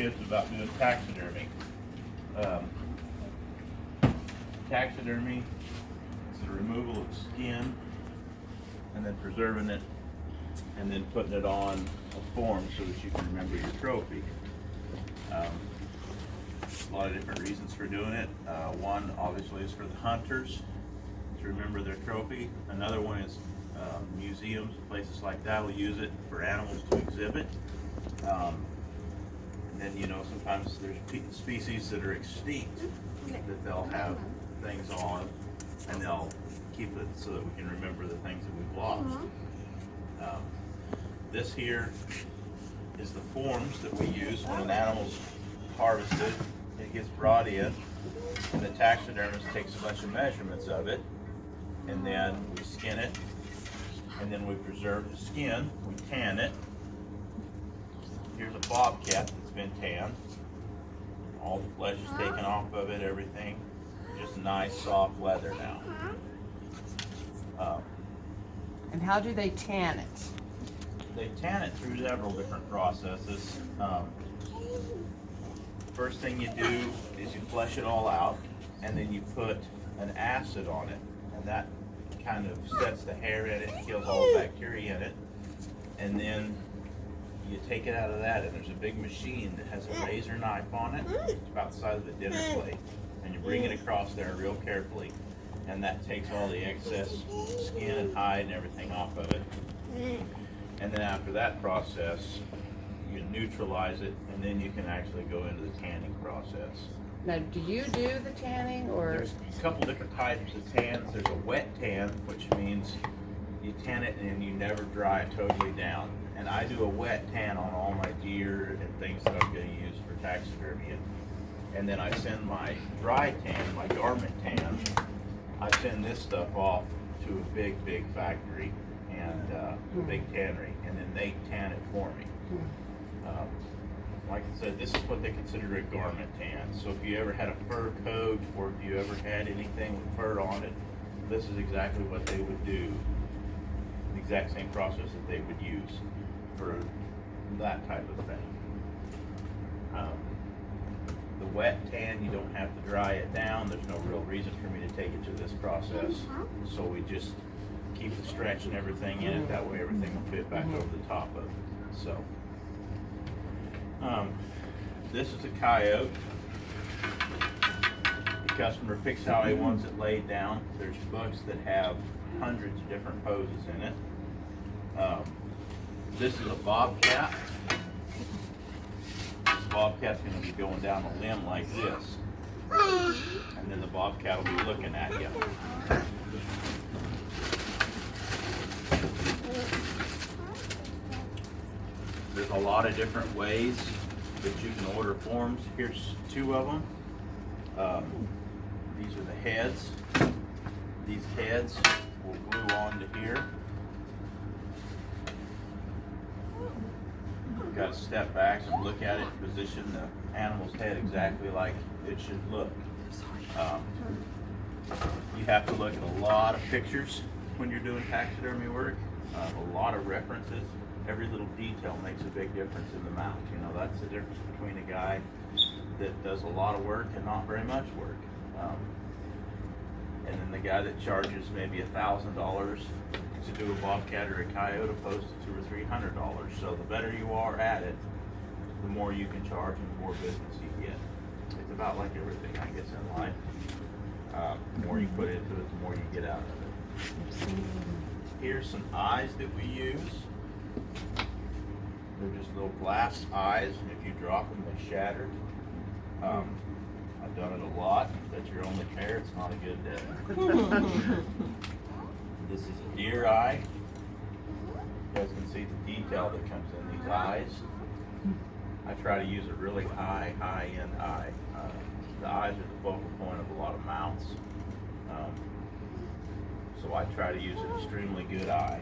tips about doing taxidermy. Taxidermy is the removal of skin and then preserving it and then putting it on a form so that you can remember your trophy. A lot of different reasons for doing it. One obviously is for the hunters to remember their trophy. Another one is museums, places like that will use it for animals to exhibit. And then, you know, sometimes there's species that are extinct that they'll have things on and they'll keep it so that we can remember the things that we've lost. This here is the forms that we use when an animal's harvested. It gets brought in and the taxidermist takes a bunch of measurements of it, and then we skin it, and then we preserve the skin, we tan it. Here's a bobcat that's been tanned. All the flesh is taken off of it, everything. Just nice soft leather now. And how do they tan it? They tan it through several different processes. First thing you do is you flesh it all out, and then you put an acid on it, and that kind of sets the hair in it and kills all the bacteria in it. And then you take it out of that, and there's a big machine that has a razor knife on it. It's about the size of a dinner plate, and you bring it across there real carefully, and that takes all the excess skin and hide and everything off of it. And then after that process, you neutralize it, and then you can actually go into the tanning process. Now, do you do the tanning, or? There's a couple different types of tans. There's a wet tan, which means you tan it and you never dry it totally down. And I do a wet tan on all my deer and things that I'm going to use for taxidermy. And then I send my dry tan, my garment tan, I send this stuff off to a big factory and a big tannery, and then they tan it for me. Like I said, this is what they consider a garment tan. So if you ever had a fur coat, or if you ever had anything with fur on it, this is exactly what they would do. The exact same process that they would use for that type of thing. The wet tan, you don't have to dry it down. There's no real reason for me to take it to this process. So we just keep the stretch and everything in it. That way everything will fit back over the top of it. So. This is a coyote. The customer picks how he wants it laid down. There's books that have hundreds of different poses in it. This is a bobcat. This bobcat's going to be going down a limb like this. And then the bobcat will be looking at you. There's a lot of different ways that you can order forms. Here's two of them. These are the heads. These heads will glue onto here. You've got to step back and look at it, position the animal's head exactly like it should look. You have to look at a lot of pictures when you're doing taxidermy work, a lot of references. Every little detail makes a big difference in the mount. You know, that's the difference between a guy that does a lot of work and not very much work. And then the guy that charges maybe $1,000 to do a bobcat or a coyote opposed to $200 or $300. So the better you are at it, the more you can charge and the more business you get. It's about like everything, I guess, in life. The more you put into it, the more you get out of it. Here's some eyes that we use. They're just little glass eyes, and if you drop them, they shatter. I've done it a lot. That's your only pair. It's not a good day. This is a deer eye. You guys can see the detail that comes in these eyes. I try to use a really high-end eye. The eyes are the focal point of a lot of mounts. So I try to use an extremely good eye.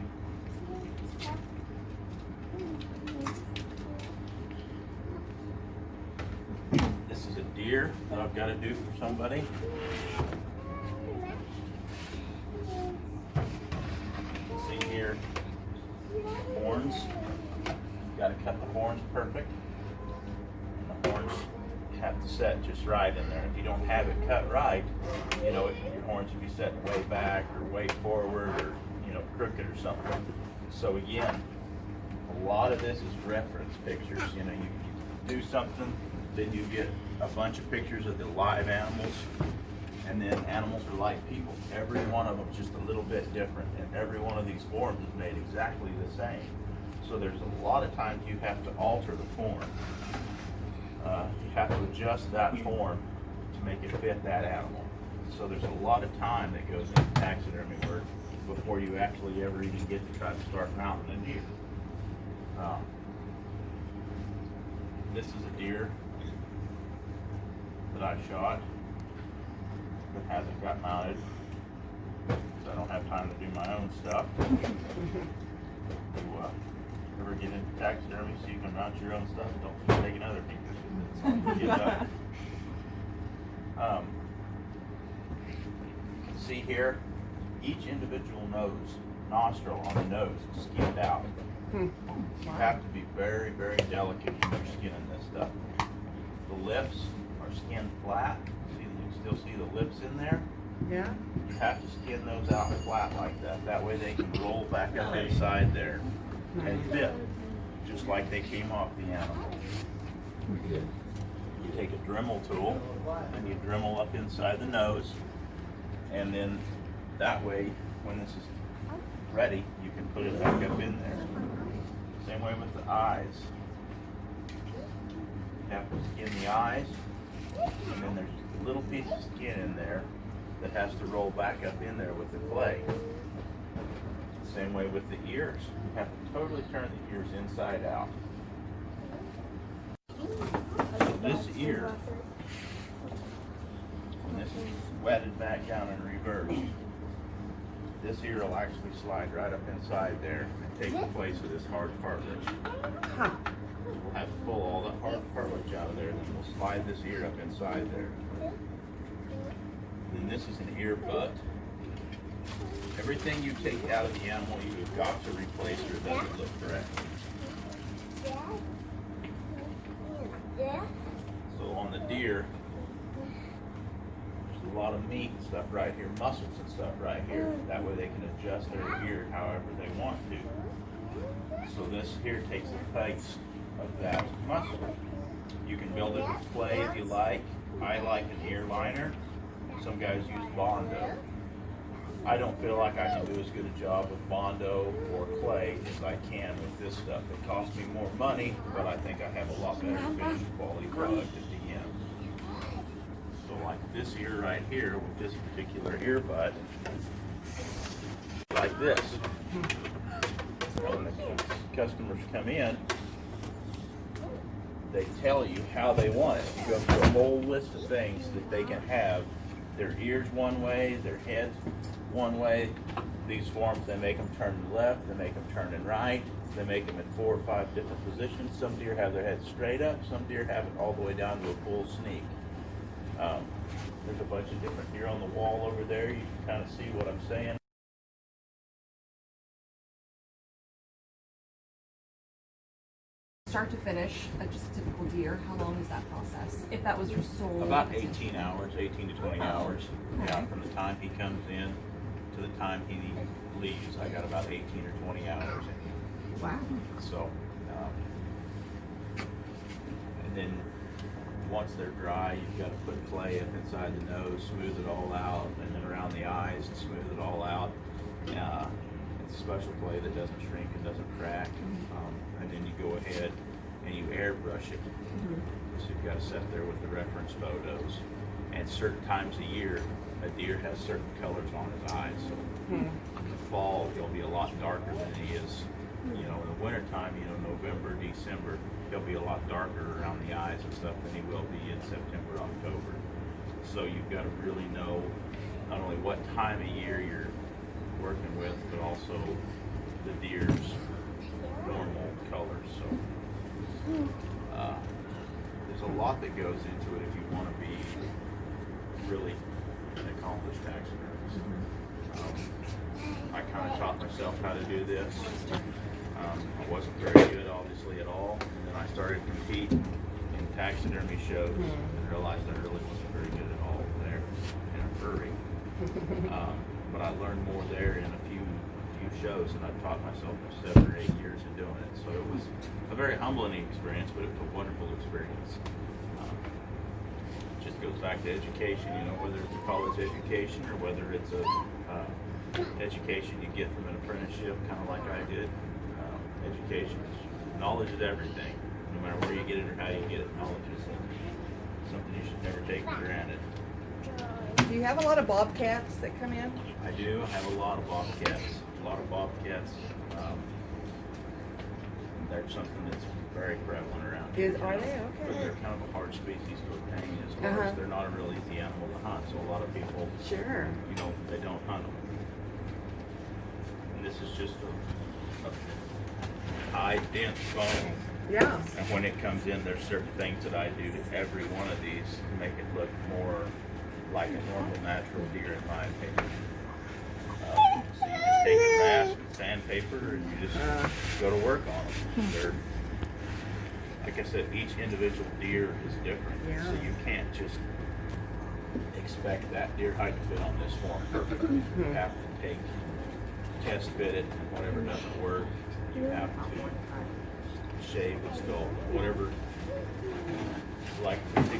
This is a deer that I've got to do for somebody. See here, horns. Got to cut the horns perfect. And the horns set just right in there. If you don't have it cut right, you know, your horns would be set way back or way forward or, you know, crooked or something. So again, a lot of this is reference pictures. You know, you do something, then you get a bunch of pictures of the live animals, and then animals are like people. Every one of them is just a little bit different, and every one of these forms is made exactly the same. So there's a lot of times you have to alter the form. You have to adjust that form to make it fit that animal. So there's a lot of time that goes into taxidermy work before you actually ever even get to try to start mounting a deer. This is a deer that I shot that hasn't got mounted, so I don't have time to do my own stuff. Ever get into taxidermy so you can mount your own stuff? Don't keep taking other people's. It's all you get done. You can see here, each individual nostril on the nose is skinned out. You have to be very, very delicate when you're skinning this stuff. The lips are skinned flat. See, you can still see the lips in there. Yeah. You have to skin those out flat like that. That way they can roll back up inside there and fit just like they came off the animal. You take a Dremel tool and you Dremel up inside the nose, and then that way when this is ready you can put it back up in there. Same way with the eyes. You have to skin the eyes, and then there's a little piece of skin in there that has to roll back up in there with the clay. Same way with the ears. You have to totally turn the ears inside out. So this ear, when this is wetted back down in reverse, this ear will actually slide right up inside there and take the place of this hard cartilage. We'll have to pull all that hard cartilage out of there, and then we'll slide this ear up inside there. Then this is an ear butt. Everything you take out of the animal, you've got to replace or it doesn't look correct. So on the deer, there's a lot of meat and stuff right here, muscles and stuff right here. That way they can adjust their ear however they want to. So this here takes a place of that muscle. You can build it with clay if you like. I like an ear liner. Some guys use Bondo. I don't feel like I can do as good a job with Bondo or clay as I can with this stuff. It costs me more money, but I think I have a lot better finished quality product at the end. So like this ear right here with this particular ear butt, like this. When the customers come in, they tell you how they want it. You go through a whole list of things that they can have. Their ears one way, their heads one way. These forms, they make them turn left, they make them turn and right, they make them in 4 or 5 different positions. Some deer have their heads straight up, some deer have it all the way down to a full sneak. There's a bunch of different deer on the wall over there. You can kind of see what I'm saying. Start to finish, just a typical deer, how long is that process? If that was your sole... About 18 hours, 18 to 20 hours. Yeah, from the time he comes in to the time he leaves, I got about 18 or 20 hours in. Wow. So, and then once they're dry, you've got to put clay up inside the nose, smooth it all out, and then around the eyes, smooth it all out. It's a special clay that doesn't shrink, it doesn't crack. And then you go ahead and you airbrush it. So you've got to sit there with the reference photos. And certain times a year, a deer has certain colors on his eyes. So in the fall, he'll be a lot darker than he is. You know, in the wintertime, you know, November, December, he'll be a lot darker around the eyes and stuff than he will be in September, October. So you've got to really know not only what time of year you're working with, but also the deer's normal colors. So there's a lot that goes into it if you want to be really an accomplished taxidermist. I kind of taught myself how to do this. I wasn't very good, obviously, at all. And then I started competing in taxidermy shows and realized I really wasn't very good at all there in a hurry. But I learned more there in a few shows, and I've taught myself for 7 or 8 years in doing it. So it was a very humbling experience, but it was a wonderful experience. Just goes back to education, you know, whether it's a college education or whether it's a education you get from an apprenticeship, kind of like I did. Education is, knowledge is everything, no matter where you get it or how you get it. Knowledge is something you should never take for granted. Do you have a lot of bobcats that come in? I do have a lot of bobcats. They're something that's very prevalent around here. Are they? But Okay. they're kind of a hard species to obtain as far as they're not a real easy animal to hunt. So a lot of people, Sure. you know, they don't hunt them. And this is just a high, dense bone. Yeah. And when it comes in, there's certain things that I do to every one of these to make it look more like a normal, natural deer, in my opinion. So you just take a rasp and sandpaper and you just go to work on them. They're, like I said, each individual deer is different. Yeah. So you can't just expect that deer hide to fit on this form perfectly. You have to take, test fit it, and whatever doesn't work, you have to shave the skull, whatever. Like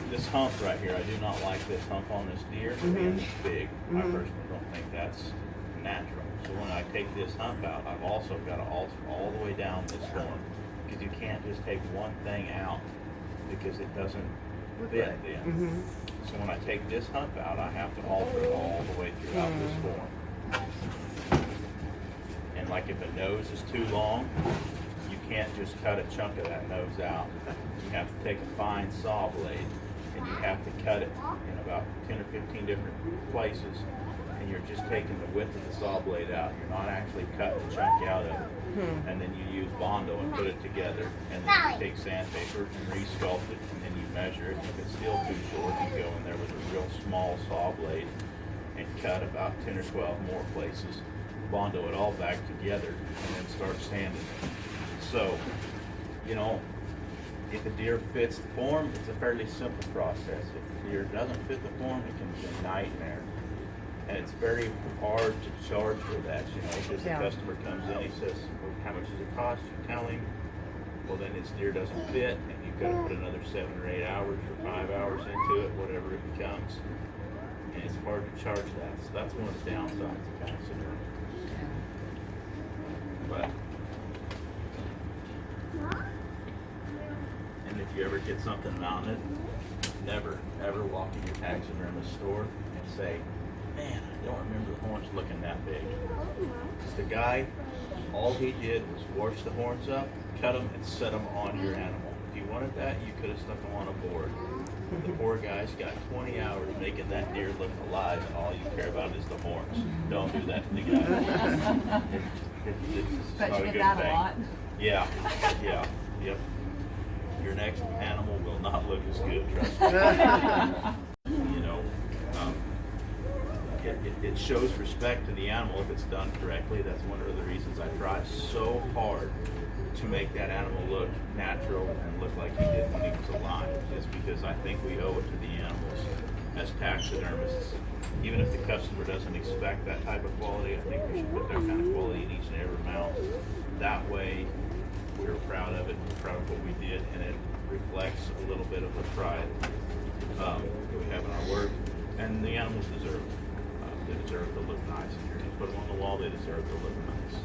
this hump right here, I do not like this hump on this deer. It's big. I personally don't think that's natural. So when I take this hump out, I've also got to alter all the way down this form, because you can't just take one thing out because it doesn't fit then. So when I take this hump out, I have to alter it all the way throughout this form. And like if a nose is too long, you can't just cut a chunk of that nose out. You have to take a fine saw blade and you have to cut it in about 10 or 15 different places. And you're just taking the width of the saw blade out. You're not actually cutting a chunk out of it. And then you use Bondo and put it together. And then you take sandpaper and re-sculpt it, and then you measure it. If it's still too short, you go in there with a real small saw blade and cut about 10 or 12 more places. Bondo it all back together and then start sanding it. So, you know, if a deer fits the form, it's a fairly simple process. If the deer doesn't fit the form, it can be a nightmare. And it's very hard to charge for that, you know, because the customer comes in, he says, well, how much does it cost? You tell him, well, then this deer doesn't fit, and you've got to put another 7 or 8 hours or 5 hours into it, whatever it becomes. And it's hard to charge that. So that's one of the downsides of taxidermy. But, and if you ever get something mounted, never, ever walk in your taxidermist store and say, man, I don't remember the horns looking that big. Because the guy, all he did was wash the horns up, cut them, and set them on your animal. If you wanted that, you could have stuck them on a board. The poor guy's got 20 hours making that deer look alive, and all you care about is the horns. Don't do that to the guy. It's Bet not you a get good that thing. a lot. Yeah, yep. Your next animal will not look as good, trust me. You know, it shows respect to the animal if it's done correctly. That's one of the reasons I try so hard to make that animal look natural and look like he did when he was alive, is because I think we owe it to the animals as taxidermists. Even if the customer doesn't expect that type of quality, I think we should put that kind of quality in each and every mount. That way, we're proud of it, we're proud of what we did, and it reflects a little bit of the pride that we have in our work. And the animals deserve it. They deserve to look nice. If you're going to put them on the wall, they deserve to look nice.